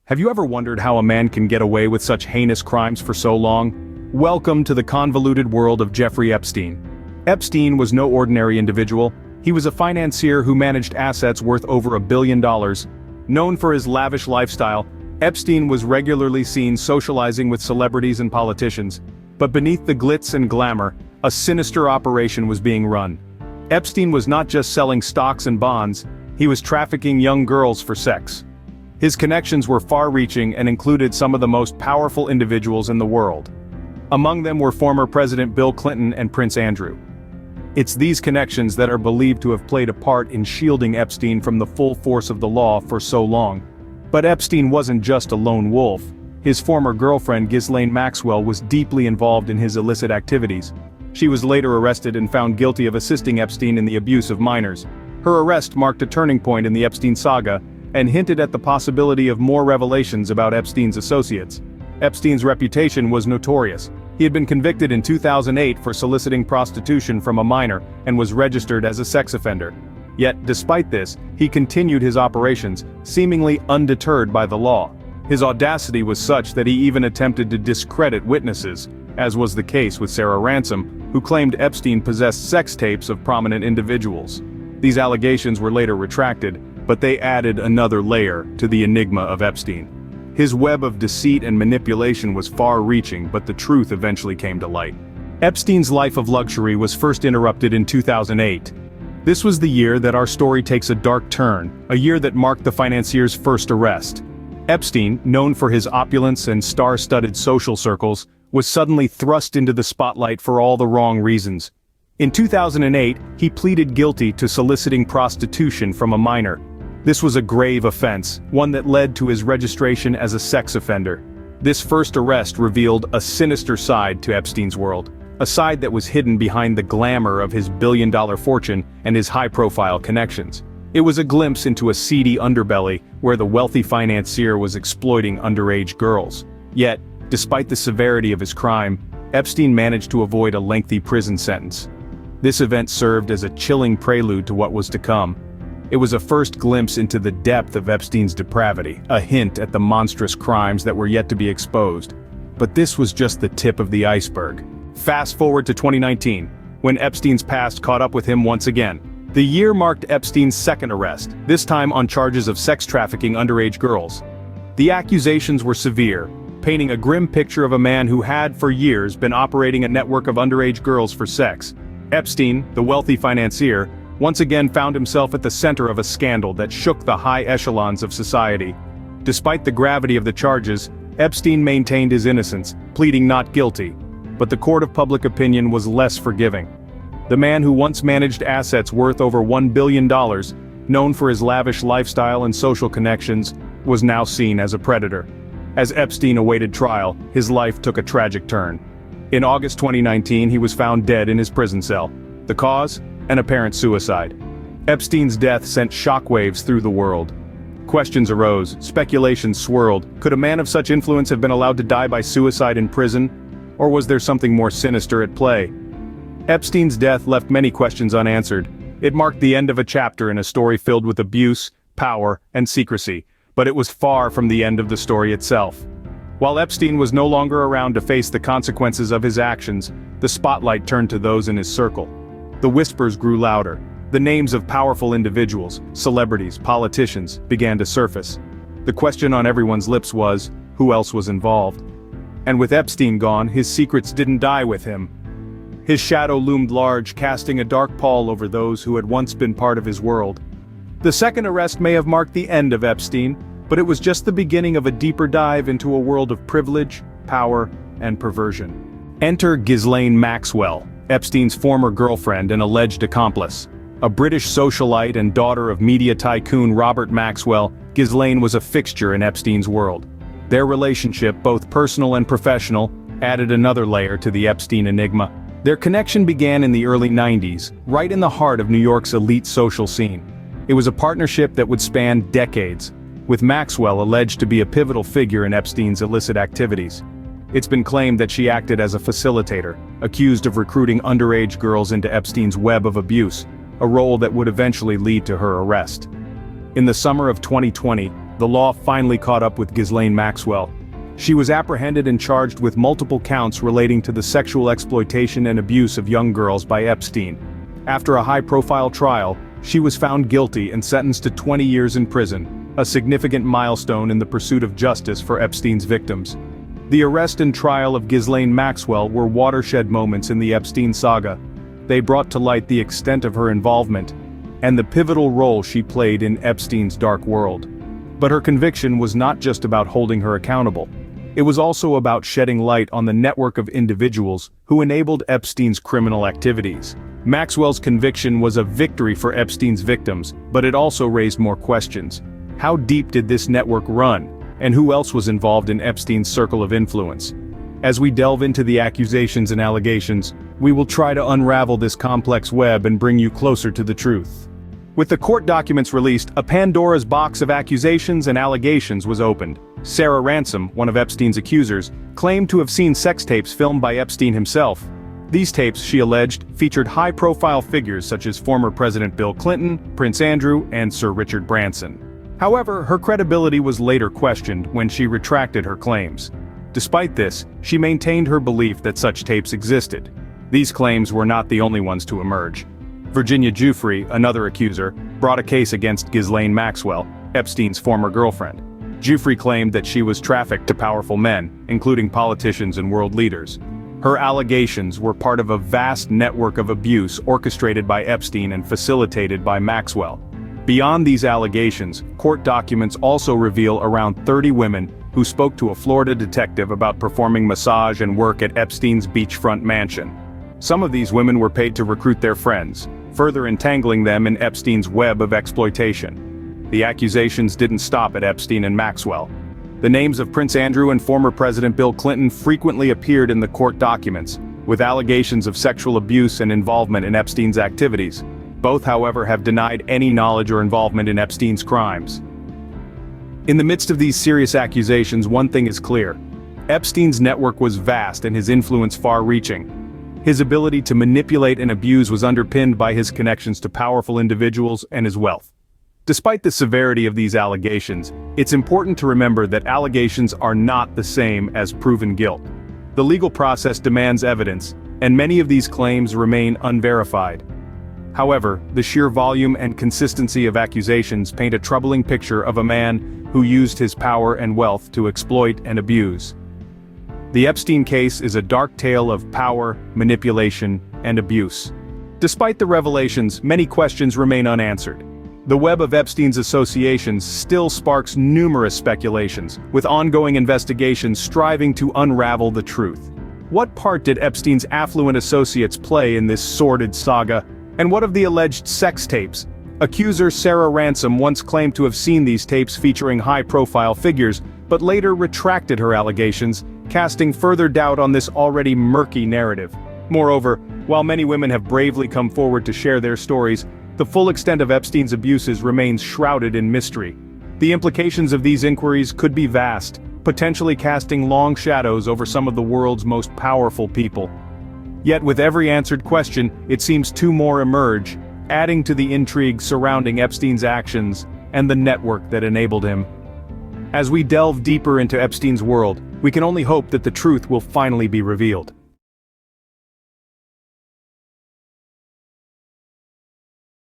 Have you ever wondered how a man can get away with such heinous crimes for so long? Welcome to the convoluted world of Jeffrey Epstein. Epstein was no ordinary individual. He was a financier who managed assets worth over $1 billion. Known for his lavish lifestyle, Epstein was regularly seen socializing with celebrities and politicians. But beneath the glitz and glamour, a sinister operation was being run. Epstein was not just selling stocks and bonds, he was trafficking young girls for sex. His connections were far-reaching and included some of the most powerful individuals in the world. Among them were former President Bill Clinton and Prince Andrew. It's these connections that are believed to have played a part in shielding Epstein from the full force of the law for so long. But Epstein wasn't just a lone wolf. His former girlfriend Ghislaine Maxwell was deeply involved in his illicit activities. She was later arrested and found guilty of assisting Epstein in the abuse of minors. Her arrest marked a turning point in the Epstein saga, and hinted at the possibility of more revelations about Epstein's associates. Epstein's reputation was notorious. He had been convicted in 2008 for soliciting prostitution from a minor and was registered as a sex offender. Yet, despite this, he continued his operations, seemingly undeterred by the law. His audacity was such that he even attempted to discredit witnesses, as was the case with Sarah Ransom, who claimed Epstein possessed sex tapes of prominent individuals. These allegations were later retracted, but they added another layer to the enigma of Epstein. His web of deceit and manipulation was far-reaching, but the truth eventually came to light. Epstein's life of luxury was first interrupted in 2008. This was the year that our story takes a dark turn, a year that marked the financier's first arrest. Epstein, known for his opulence and star-studded social circles, was suddenly thrust into the spotlight for all the wrong reasons. In 2008, he pleaded guilty to soliciting prostitution from a minor. This was a grave offense, one that led to his registration as a sex offender. This first arrest revealed a sinister side to Epstein's world, a side that was hidden behind the glamour of his billion-dollar fortune and his high-profile connections. It was a glimpse into a seedy underbelly where the wealthy financier was exploiting underage girls. Yet, despite the severity of his crime, Epstein managed to avoid a lengthy prison sentence. This event served as a chilling prelude to what was to come. It was a first glimpse into the depth of Epstein's depravity, a hint at the monstrous crimes that were yet to be exposed. But this was just the tip of the iceberg. Fast forward to 2019, when Epstein's past caught up with him once again. The year marked Epstein's second arrest, this time on charges of sex trafficking underage girls. The accusations were severe, painting a grim picture of a man who had, for years, been operating a network of underage girls for sex. Epstein, the wealthy financier, once again found himself at the center of a scandal that shook the high echelons of society. Despite the gravity of the charges, Epstein maintained his innocence, pleading not guilty. But the court of public opinion was less forgiving. The man who once managed assets worth over $1 billion, known for his lavish lifestyle and social connections, was now seen as a predator. As Epstein awaited trial, his life took a tragic turn. In August 2019, he was found dead in his prison cell. The cause? An apparent suicide. Epstein's death sent shockwaves through the world. Questions arose, speculations swirled. Could a man of such influence have been allowed to die by suicide in prison? Or was there something more sinister at play? Epstein's death left many questions unanswered. It marked the end of a chapter in a story filled with abuse, power, and secrecy, but it was far from the end of the story itself. While Epstein was no longer around to face the consequences of his actions, the spotlight turned to those in his circle. The whispers grew louder. The names of powerful individuals, celebrities, politicians, began to surface. The question on everyone's lips was, who else was involved? And with Epstein gone, his secrets didn't die with him. His shadow loomed large, casting a dark pall over those who had once been part of his world. The second arrest may have marked the end of Epstein, but it was just the beginning of a deeper dive into a world of privilege, power, and perversion. Enter Ghislaine Maxwell, Epstein's former girlfriend and alleged accomplice. A British socialite and daughter of media tycoon Robert Maxwell, Ghislaine was a fixture in Epstein's world. Their relationship, both personal and professional, added another layer to the Epstein enigma. Their connection began in the early 90s, right in the heart of New York's elite social scene. It was a partnership that would span decades, with Maxwell alleged to be a pivotal figure in Epstein's illicit activities. It's been claimed that she acted as a facilitator, accused of recruiting underage girls into Epstein's web of abuse, a role that would eventually lead to her arrest. In the summer of 2020, the law finally caught up with Ghislaine Maxwell. She was apprehended and charged with multiple counts relating to the sexual exploitation and abuse of young girls by Epstein. After a high-profile trial, she was found guilty and sentenced to 20 years in prison, a significant milestone in the pursuit of justice for Epstein's victims. The arrest and trial of Ghislaine Maxwell were watershed moments in the Epstein saga. They brought to light the extent of her involvement and the pivotal role she played in Epstein's dark world. But her conviction was not just about holding her accountable. It was also about shedding light on the network of individuals who enabled Epstein's criminal activities. Maxwell's conviction was a victory for Epstein's victims, but it also raised more questions. How deep did this network run, and who else was involved in Epstein's circle of influence? As we delve into the accusations and allegations, we will try to unravel this complex web and bring you closer to the truth. With the court documents released, a Pandora's box of accusations and allegations was opened. Sarah Ransom, one of Epstein's accusers, claimed to have seen sex tapes filmed by Epstein himself. These tapes, she alleged, featured high-profile figures such as former President Bill Clinton, Prince Andrew, and Sir Richard Branson. However, her credibility was later questioned when she retracted her claims. Despite this, she maintained her belief that such tapes existed. These claims were not the only ones to emerge. Virginia Giuffre, another accuser, brought a case against Ghislaine Maxwell, Epstein's former girlfriend. Giuffre claimed that she was trafficked to powerful men, including politicians and world leaders. Her allegations were part of a vast network of abuse orchestrated by Epstein and facilitated by Maxwell. Beyond these allegations, court documents also reveal around 30 women who spoke to a Florida detective about performing massage and work at Epstein's beachfront mansion. Some of these women were paid to recruit their friends, further entangling them in Epstein's web of exploitation. The accusations didn't stop at Epstein and Maxwell. The names of Prince Andrew and former President Bill Clinton frequently appeared in the court documents, with allegations of sexual abuse and involvement in Epstein's activities. Both, however, have denied any knowledge or involvement in Epstein's crimes. In the midst of these serious accusations, one thing is clear. Epstein's network was vast and his influence far-reaching. His ability to manipulate and abuse was underpinned by his connections to powerful individuals and his wealth. Despite the severity of these allegations, it's important to remember that allegations are not the same as proven guilt. The legal process demands evidence, and many of these claims remain unverified. However, the sheer volume and consistency of accusations paint a troubling picture of a man who used his power and wealth to exploit and abuse. The Epstein case is a dark tale of power, manipulation, and abuse. Despite the revelations, many questions remain unanswered. The web of Epstein's associations still sparks numerous speculations, with ongoing investigations striving to unravel the truth. What part did Epstein's affluent associates play in this sordid saga? And what of the alleged sex tapes? Accuser Sarah Ransom once claimed to have seen these tapes featuring high-profile figures, but later retracted her allegations, casting further doubt on this already murky narrative. Moreover, while many women have bravely come forward to share their stories, the full extent of Epstein's abuses remains shrouded in mystery. The implications of these inquiries could be vast, potentially casting long shadows over some of the world's most powerful people. Yet with every answered question, it seems two more emerge, adding to the intrigue surrounding Epstein's actions and the network that enabled him. As we delve deeper into Epstein's world, we can only hope that the truth will finally be revealed.